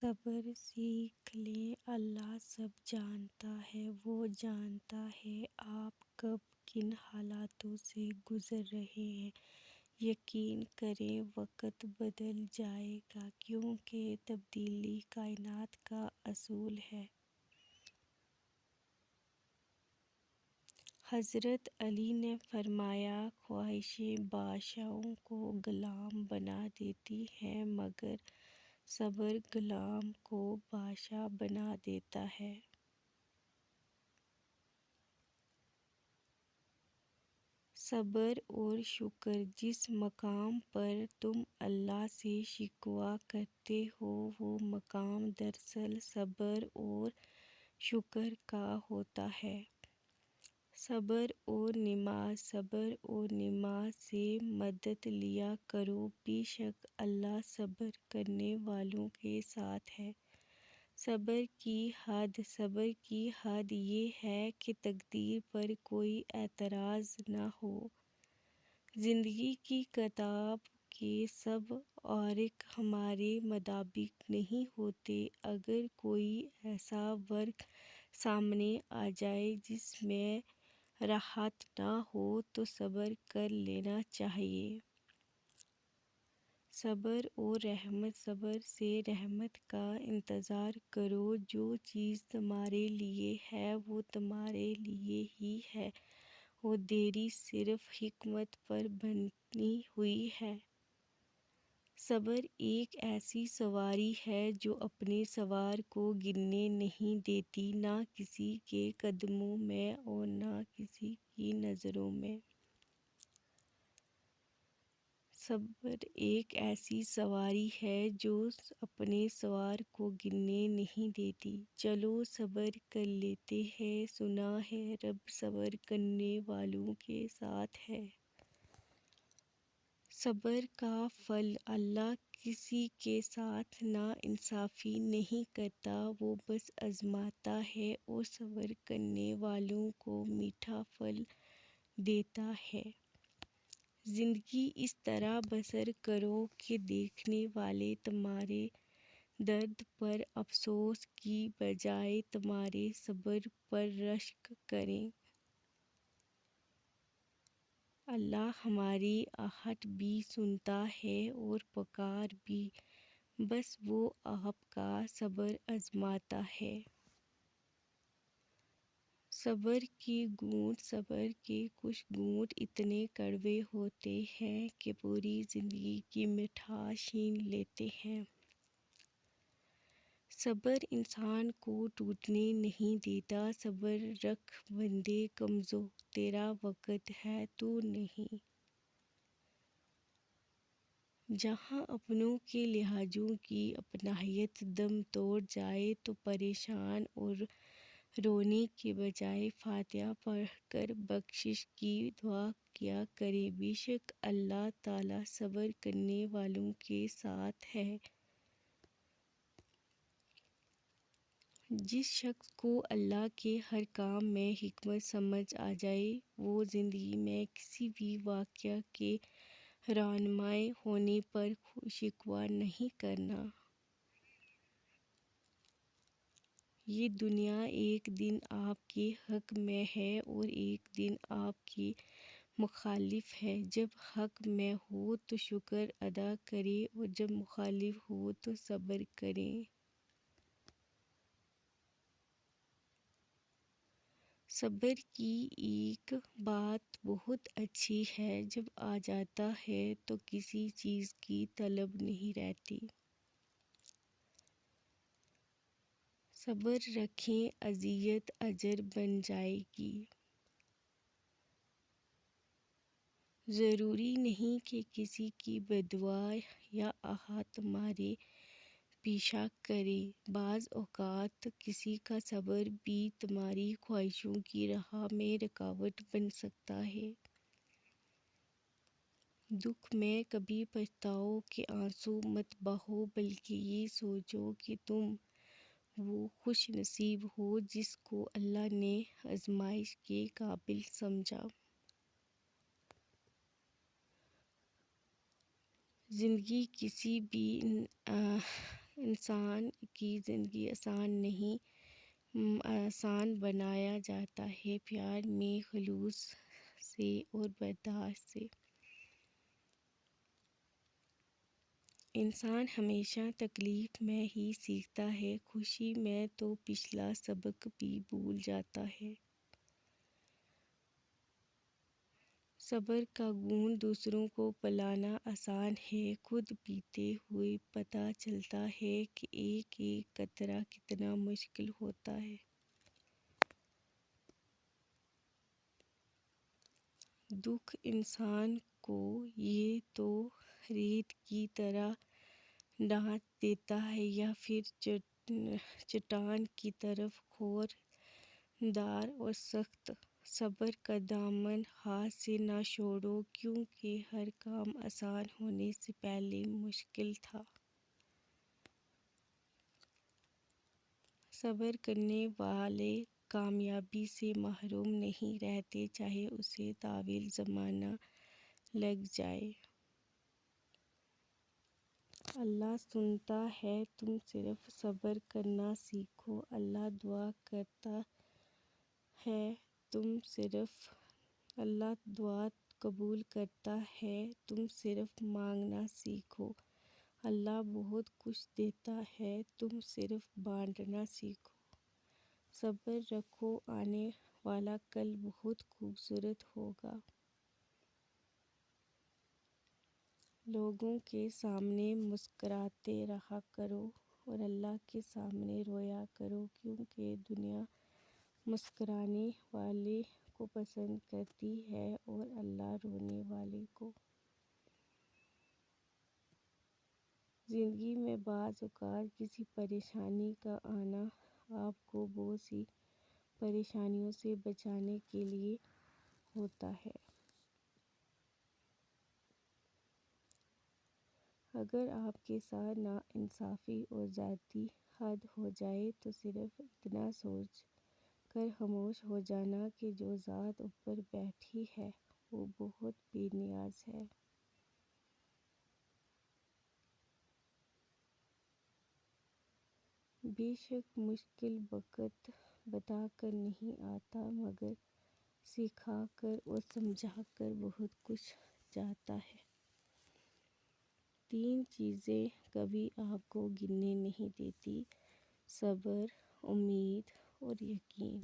صبر سیکھ لیں، اللہ سب جانتا ہے، وہ جانتا ہے آپ کب کن حالاتوں سے گزر رہے ہیں۔ یقین کریں وقت بدل جائے گا، کیونکہ تبدیلی کائنات کا اصول ہے۔ حضرت علی نے فرمایا، خواہشیں بادشاہوں کو غلام بنا دیتی ہیں مگر صبر غلام کو بادشاہ بنا دیتا ہے۔ صبر اور شکر، جس مقام پر تم اللہ سے شکوہ کرتے ہو وہ مقام دراصل صبر اور شکر کا ہوتا ہے۔ صبر اور نماز سے مدد لیا کرو، بے شک اللہ صبر کرنے والوں کے ساتھ ہے۔ صبر کی حد یہ ہے کہ تقدیر پر کوئی اعتراض نہ ہو۔ زندگی کی کتاب کے سب اوراق ہمارے مطابق نہیں ہوتے۔ اگر کوئی ایسا ورق سامنے آ جائے جس میں راحت نہ ہو تو صبر کر لینا چاہیے۔ صبر اور رحمت، صبر سے رحمت کا انتظار کرو۔ جو چیز تمہارے لیے ہے وہ تمہارے لیے ہی ہے اور دیری صرف حکمت پر بنی ہوئی ہے۔ صبر ایک ایسی سواری ہے جو اپنے سوار کو گرنے نہیں دیتی، نہ کسی کے قدموں میں اور نہ کسی کی نظروں میں۔ صبر ایک ایسی سواری ہے جو اپنے سوار کو گرنے نہیں دیتی۔ چلو صبر کر لیتے ہیں، سنا ہے رب صبر کرنے والوں کے ساتھ ہے۔ صبر کا پھل، اللہ کسی کے ساتھ ناانصافی نہیں کرتا، وہ بس آزماتا ہے اور صبر کرنے والوں کو میٹھا پھل دیتا ہے۔ زندگی اس طرح بسر کرو کہ دیکھنے والے تمہارے درد پر افسوس کی بجائے تمہارے صبر پر رشک کریں۔ اللہ ہماری آہٹ بھی سنتا ہے اور پکار بھی، بس وہ آپ کا صبر آزماتا ہے۔ صبر کے کچھ گھونٹ اتنے کڑوے ہوتے ہیں کہ پوری زندگی کی مٹھاس چھین لیتے ہیں۔ صبر انسان کو ٹوٹنے نہیں دیتا۔ صبر رکھ بندے کمزور، تیرا وقت ہے تو نہیں۔ جہاں اپنوں کے لحاظوں کی اپنائیت دم توڑ جائے تو پریشان اور رونے کے بجائے فاتحہ پڑھ کر بخشش کی دعا کیا کرے، بے شک اللہ تعالیٰ صبر کرنے والوں کے ساتھ ہے۔ جس شخص کو اللہ کے ہر کام میں حکمت سمجھ آ جائے وہ زندگی میں کسی بھی واقعہ کے رونما ہونے پر شکوہ نہیں کرنا۔ یہ دنیا ایک دن آپ کے حق میں ہے اور ایک دن آپ کے مخالف ہے۔ جب حق میں ہو تو شکر ادا کریں اور جب مخالف ہو تو صبر کریں۔ صبر کی ایک بات بہت اچھی ہے، جب آ جاتا ہے تو کسی چیز کی طلب نہیں رہتی۔ صبر رکھیں، اذیت اجر بن جائے گی۔ ضروری نہیں کہ کسی کی بددعا یا آہ تمہارے پیچھا کرے، بعض اوقات کسی کا صبر بھی تمہاری خواہشوں کی راہ میں رکاوٹ بن سکتا ہے۔ دکھ میں کبھی پچھتاؤ کے آنسو مت بہاؤ، بلکہ یہ سوچو کہ تم وہ خوش نصیب ہو جس کو اللہ نے آزمائش کے قابل سمجھا۔ زندگی کسی بھی انسان کی زندگی آسان بنایا جاتا ہے پیار میں، خلوص سے اور برداشت سے۔ انسان ہمیشہ تکلیف میں ہی سیکھتا ہے، خوشی میں تو پچھلا سبق بھی بھول جاتا ہے۔ صبر کا گھونٹ دوسروں کو پلانا آسان ہے، خود پیتے ہوئے پتہ چلتا ہے کہ ایک ایک قطرہ کتنا مشکل ہوتا ہے۔ دکھ انسان کو یہ تو ریت کی طرح ڈانٹ دیتا ہے یا پھر چٹان کی طرف خوردار اور سخت۔ صبر کا دامن ہاتھ سے نہ چھوڑو، کیونکہ ہر کام آسان ہونے سے پہلے مشکل تھا۔ صبر کرنے والے کامیابی سے محروم نہیں رہتے، چاہے اسے طویل زمانہ لگ جائے۔ اللہ سنتا ہے، تم صرف صبر کرنا سیکھو۔ اللہ دعا کرتا ہے، اللہ دعا قبول کرتا ہے، تم صرف مانگنا سیکھو۔ اللہ بہت کچھ دیتا ہے، تم صرف بانٹنا سیکھو۔ صبر رکھو، آنے والا کل بہت خوبصورت ہوگا۔ لوگوں کے سامنے مسکراتے رہا کرو اور اللہ کے سامنے رویا کرو، کیونکہ دنیا مسکرانے والے کو پسند کرتی ہے اور اللہ رونے والے کو۔ زندگی میں بعض اوقات کسی پریشانی کا آنا آپ کو بہت سی پریشانیوں سے بچانے کے لیے ہوتا ہے۔ اگر آپ کے ساتھ ناانصافی اور زیادتی حد ہو جائے تو صرف اتنا سوچ کر خاموش ہو جانا کہ جو ذات اوپر بیٹھی ہے وہ بہت بے نیاز ہے۔ بے شک مشکل وقت بتا کر نہیں آتا، مگر سکھا کر اور سمجھا کر بہت کچھ جاتا ہے۔ 3 چیزیں کبھی آپ کو گرنے نہیں دیتی: صبر، امید اور یقین۔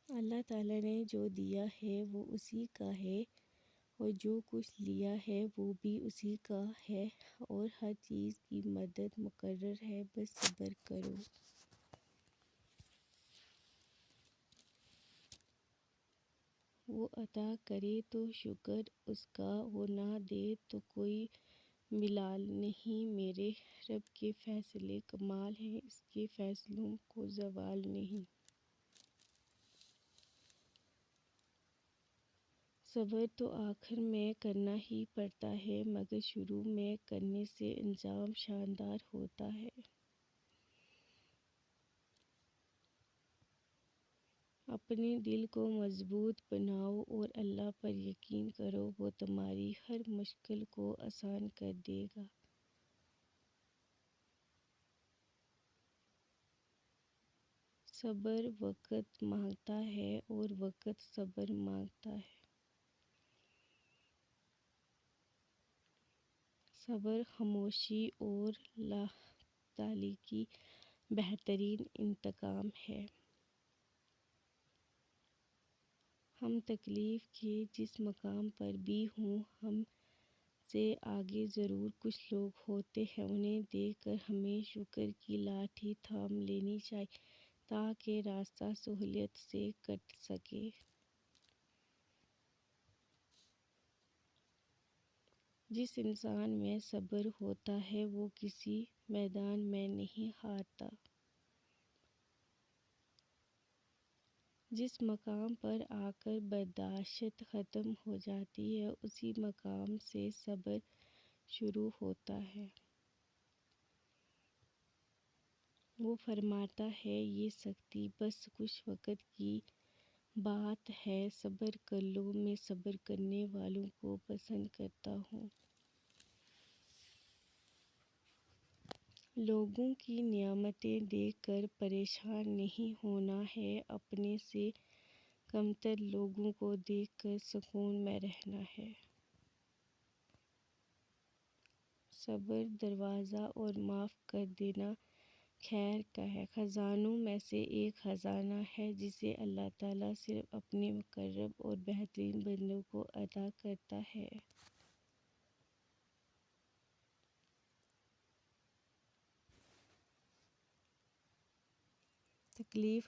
اللہ تعالیٰ نے جو دیا ہے وہ اسی کا ہے، اور جو کچھ لیا ہے وہ بھی اسی کا ہے، اور ہر چیز کی مدد مقرر ہے، بس صبر کرو۔ وہ عطا کرے تو شکر اس کا، وہ نہ دے تو کوئی ملال نہیں۔ میرے رب کے فیصلے کمال ہیں، اس کے فیصلوں کو زوال نہیں۔ صبر تو آخر میں کرنا ہی پڑتا ہے، مگر شروع میں کرنے سے انجام شاندار ہوتا ہے۔ اپنے دل کو مضبوط بناؤ اور اللہ پر یقین کرو، وہ تمہاری ہر مشکل کو آسان کر دے گا۔ صبر وقت مانگتا ہے اور وقت صبر مانگتا ہے۔ صبر خاموشی اور اللہ تعالیٰ کی بہترین انتقام ہے۔ ہم تکلیف کے جس مقام پر بھی ہوں، ہم سے آگے ضرور کچھ لوگ ہوتے ہیں، انہیں دیکھ کر ہمیں شکر کی لاٹھی تھام لینی چاہیے تاکہ راستہ سہولت سے کٹ سکے۔ جس انسان میں صبر ہوتا ہے وہ کسی میدان میں نہیں ہارتا۔ جس مقام پر آ کر برداشت ختم ہو جاتی ہے، اسی مقام سے صبر شروع ہوتا ہے۔ وہ فرماتا ہے، یہ سختی بس کچھ وقت کی بات ہے، صبر کر لو، میں صبر کرنے والوں کو پسند کرتا ہوں۔ لوگوں کی نعمتیں دیکھ کر پریشان نہیں ہونا ہے، اپنے سے کمتر لوگوں کو دیکھ کر سکون میں رہنا ہے۔ صبر دروازہ اور معاف کر دینا خیر کا ہے، خزانوں میں سے ایک خزانہ ہے جسے اللہ تعالیٰ صرف اپنے مقرب اور بہترین بندوں کو عطا کرتا ہے۔ تکلیف